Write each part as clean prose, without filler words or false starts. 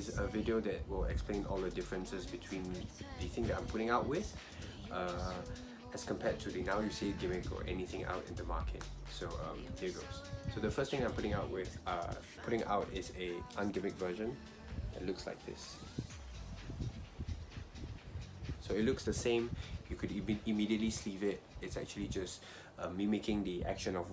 is a video that will explain all the differences between the thing that I'm putting out with as compared to the Now You See It gimmick or anything out in the market. So here goes. So the first thing I'm putting out is a ungimmick version. It looks like this. So it looks the same. You could immediately sleeve it. It's actually just mimicking the action of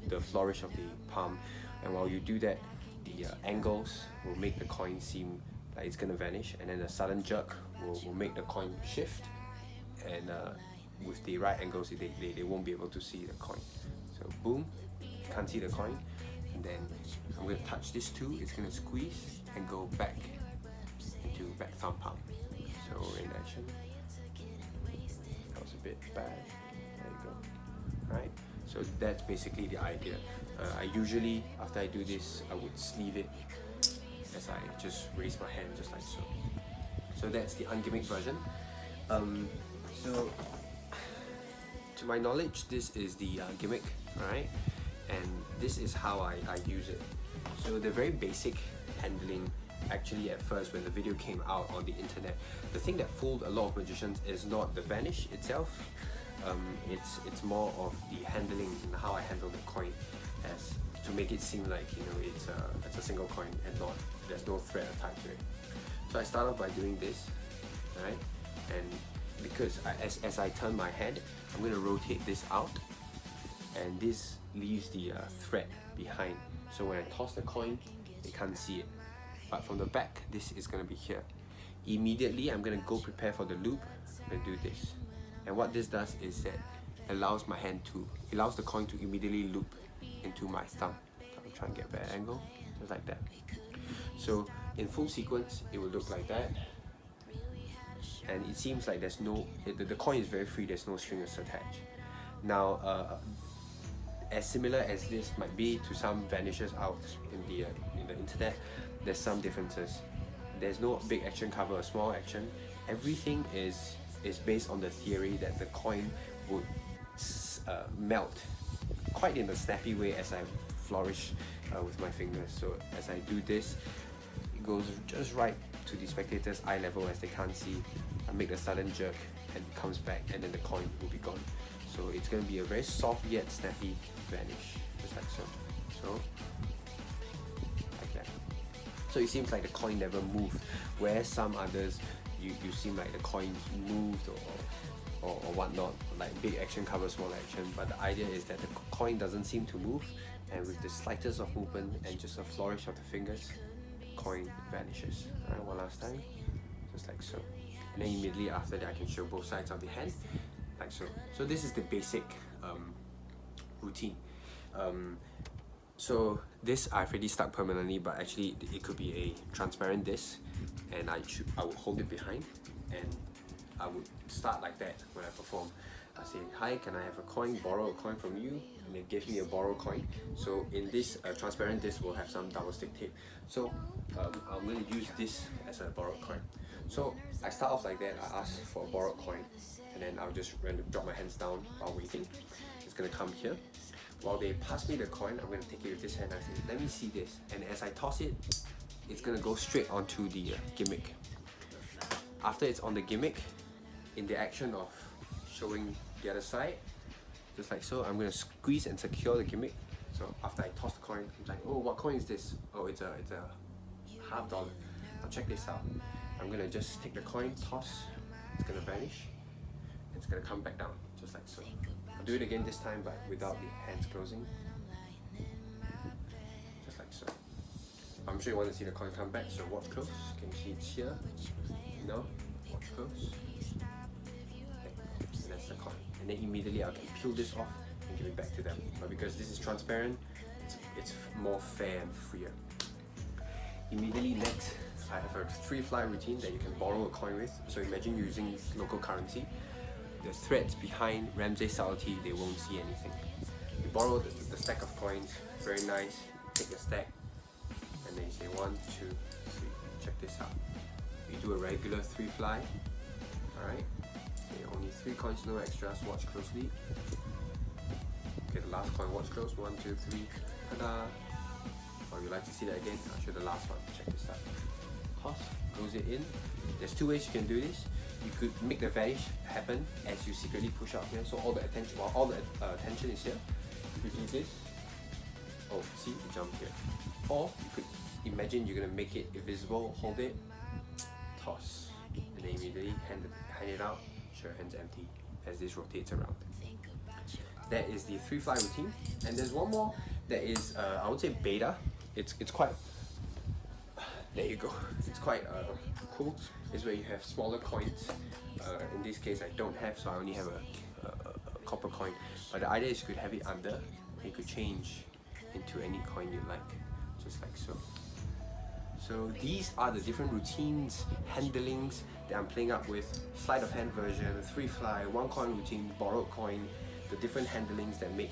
the flourish of the palm, and while you do that, the angles will make the coin seem like it's gonna vanish, and then a sudden jerk will make the coin shift, and with the right angles they won't be able to see the coin. So boom, you can't see the coin, and then I'm going to touch this too. It's going to squeeze and go back into back thumb palm. So in action, that was a bit bad. There you go. Right, so that's basically the idea. I usually, after I do this, I would sleeve it as I just raise my hand just like so. So that's the ungimmick version. So to my knowledge, this is the gimmick, right? And this is how I use it. So the very basic handling, actually at first when the video came out on the internet, the thing that fooled a lot of magicians is not the vanish itself. It's more of the handling and how I handle the coin, as to make it seem like, you know, it's a single coin and not, there's no thread attached to it. So I start off by doing this, right? And because as I turn my head, I'm going to rotate this out, and this leaves the thread behind. So when I toss the coin, they can't see it. But from the back, this is going to be here. Immediately, I'm going to go prepare for the loop. I'm going to do this. And what this does is that allows the coin to immediately loop into my thumb. I'm trying to get a better angle, just like that. So in full sequence, it will look like that. And it seems like there's no, the coin is very free, there's no strings attached. Now, as similar as this might be to some vanishes out in the internet, there's some differences. There's no big action cover or small action. Everything is based on the theory that the coin would melt quite in a snappy way as I flourish with my fingers. So as I do this, it goes just right to the spectator's eye level as they can't see. I make a sudden jerk and it comes back, and then the coin will be gone. So it's going to be a very soft yet snappy vanish, just like so. So, like that. So it seems like the coin never moved, whereas some others, you seem like the coins moved or whatnot, like big action covers small action, but the idea is that the coin doesn't seem to move, and with the slightest of movement and just a flourish of the fingers, the coin vanishes. Alright, one last time, just like so. And then immediately after that, I can show both sides of the hand, like so. So this is the basic routine. So this I've already stuck permanently, but actually it could be a transparent disc, and I would hold it behind, and I would start like that when I perform. I say, hi, can I have a coin, borrow a coin from you? And it gives me a borrow coin. So in this transparent disc, we'll have some double stick tape. So I'm going to use this as a borrowed coin. So I start off like that. I ask for a borrowed coin, and then I'll just drop my hands down while waiting. It's going to come here. While they pass me the coin, I'm going to take it with this hand. I say, let me see this. And as I toss it, it's going to go straight onto the gimmick. After it's on the gimmick, in the action of showing the other side, just like so, I'm going to squeeze and secure the gimmick. So after I toss the coin, I'm like, oh, what coin is this? Oh, it's a $50. Now check this out. I'm going to just take the coin, toss, it's going to vanish, it's going to come back down, just like so. I'll do it again this time, but without the hands closing, just like so. I'm sure you want to see the coin come back, so watch close. Can you see it's here? No? Watch close. And that's the coin. And then immediately I can peel this off and give it back to them. But because this is transparent, it's more fair and freer. Immediately next, I have a 3-fly routine that you can borrow a coin with. So imagine using local currency. The threads behind Ramsey Salty, they won't see anything. You borrow the stack of coins, very nice. You take the stack, and then you say 1, 2, 3. Check this out. You do a regular 3-fly. Alright. Only 3 coins, no extras. Watch closely. Okay, the last coin, watch close. 1, 2, 3. Ta-da! Or you like to see that again? I'll show the last one. Check this out. toss, goes it in. There's two ways you can do this. You could make the vanish happen as you secretly push out here, so all the attention, while all the tension is here. You could do this. Oh, see, you jump here. Or you could imagine you're gonna make it invisible, hold it, toss, and then immediately hand it out, show your hands empty as this rotates around. That is the 3 fly routine, and there's one more that is, I would say beta. It's quite, there you go, it's quite cool. It's where you have smaller coins. In this case I don't have, so I only have a copper coin, but the idea is you could have it under, and you could change into any coin you like, just like so. So these are the different routines, handlings that I'm playing up with. Sleight of hand version, 3 fly, 1 coin routine, borrowed coin, the different handlings that make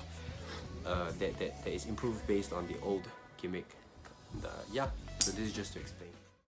that is improved based on the old gimmick. And, yeah, so this is just to explain.